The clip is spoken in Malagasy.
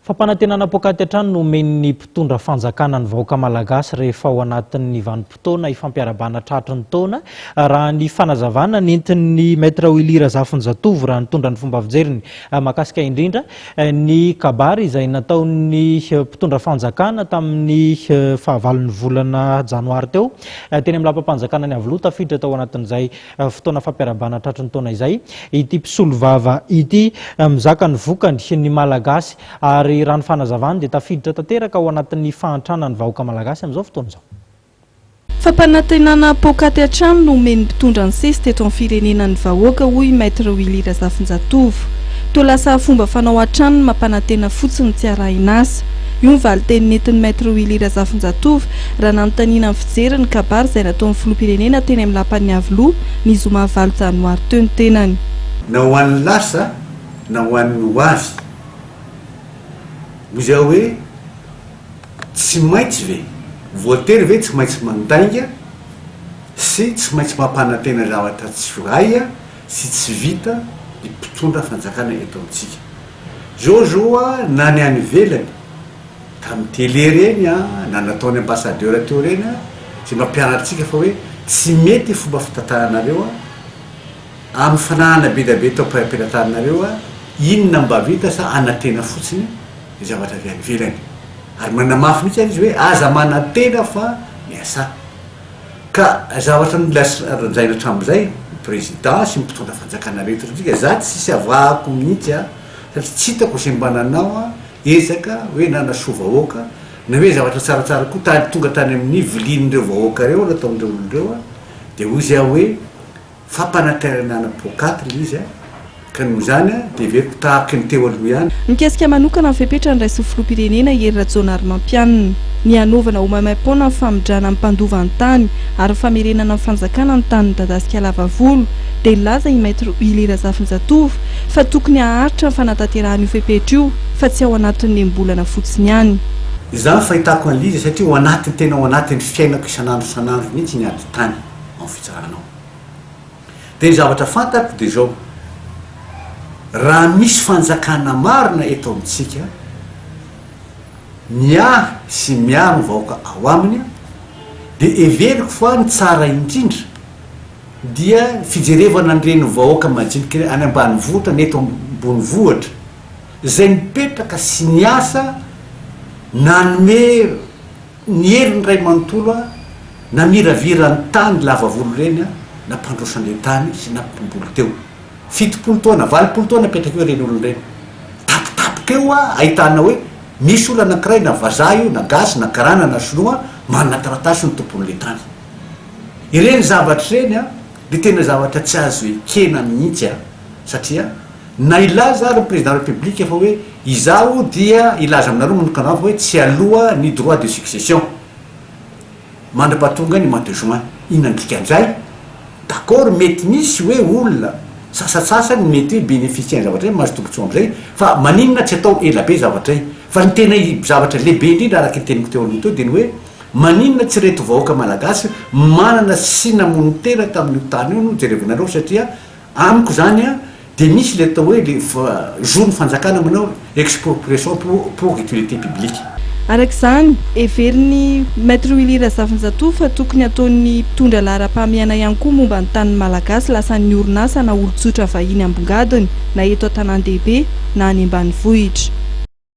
Fampanantenana pôkaty hatrany no omen'ny mpitondra fanjakana ny vahoaka malagasy rehefa ao anatin'ny vanim-potoana ifampiarabana tratry ny taona raha ny fanazavana nentin'ny maître Willy Razafindratovo raha nitondra ny fomba fijeriny makasika indrindra ny kabary izay nataon'ny mpitondra fanjakana tamin'ny fahavalon'ny volana janoary teo teny amin'ny lampam-panjakana ny Avoloa tafiditra tao anatin'izay fotoana fampiarabana tratry ny taona izay ity mpisolo vava ity mizaka ny vokany ny malagasy ary raha ny fanazavana dia tafiditra tanteraka ao anatin'ny fahantrana ny vahoaka malagasy amin'izao fotoana izao. Fampanantenana pôkaty hatrany no omen'ny mpitondra ny sesy teto amin'ny firenenan'ny vahoaka hoy maître Willy Razafindratovo. Toa lasa fomba fanao hatrany mampanantena fotsiny tsy arahinasa. Io ny valiteny nentin'ny maître Willy Razafindratovo raha nanontaniana amin'ny fijeriny kabary izay nataon'ny filoham-pirenena teny amin'ny lapan'ny Avoloa ny zoma 20 janoary teo ny tenany. Na ho an'ny lasa na ho an'ny hoavy izy hoe tsy maintsy ve voatery ve tsy maintsy mandainga sy tsy maintsy mampanantena zavatra tsy raia sy tsy vita ny mpitondra fanjakana eto amintsika. Zao na ny any ivelany tamin'ny télé reny na nataony ambassadeur teo reny sy mampianatsika fa hoe tsy mety fomba fitantaranareo amin'ny fanahana be da be tao am-pitantaranareo inona mba vita sa anantena fotsiny zavatra avy any ivelany ary manamafy mihitsy izy hoe aza manantena fa miasa ka zavatra nolazaina hatramin'izay président sy mpitondra fanjakana rehetra tsika za tsy sisy avahako mihitsy satria tsy hitako izay mba nanao ezaka hoe nanasoa vahoaka na hoe zavatra tsaratsara koa tany tonga tany amin'ny vilin'ireo vahoaka reo nataon'ireo olon'ireo dia hoy izy hoe fampanantenana pôkaty izy ka noho izany dia veriko tahaka ny teo aloha ihany. Mikasika manokana ny fepetra ny raisin'ny filoham-pirenena Hery Rajaonarimampianina ny anaovana ho maimai-poana ny famodrana amin'ny mpandova ny tany ary famerenana ny fanjakana ny tanin'ny Dadasika Lavavolo dia nilaza i maître Willy Razafindratovo fa tokony haharitra ny fanatanterahana io fepetra io fa tsy ao anatin'ny embolana fotsiny ihany. Izany fahitako an'izy satria ho anatiny tena ao anatin'ny fiainako isanandro mihitsy ny ady tany amin'ny fitsaranao. Dia ny zavatra fantako dia zao raha misy fanjakana marina eto amintsika miahy sy miaro ny vahoaka ao aminy dia everiko fa ny tsara indrindra dia fijerevana an'ireny vahoaka majinika any ambany vohitra neto ambony vohatra izay mipetraka sy niasa nanome ny heriny ray manontolo na miravira ny tany lavavolo reny na mpandrosan'le tany sy nampimboly teo 70 taona 80 taona petraka eo reny olona reny tapitapoka eo ahitana hoe misy olona anankiray na vazaha io na gasy na karana na sinoa manana taratasy ny tompon'le tany ireny zavatra reny dia tena zavatra tsy azo ekena mihitsy satria na ilaza ary président république fa hoe izaho dia ilaza aminareo manokana fa hoe tsy aloha ny droit de succession mandrapatonga ny mois de juin inona dikan'izay d'accord mety misy hoe olona sasatsasany mety hoe bénéficier zavatra hoe mahazo tombotsoa amin'izay fa maninona tsy atao ela be zavatra fa ny tena zavatra lehibe indrindra araka ny teniko teo aloha teo dia ny hoe maninona tsy reto vahoaka malagasy manana sy namono tena tamin'io tany io no jerevinareo satria amiko zany dia misy le atao hoe le zony fanjakana manao expropriation pour utilité publique. Arak'izany everiny maître Willy Razafindratovo fa tokony ataon'ny mpitondra laharam-pahamehana ihany koa momba ny tanin'ny malagasy lasan'ny orinasa na olon-tsotra vahiny ambongadiny na eto an-tanan-dehibe na any ambanivohitra.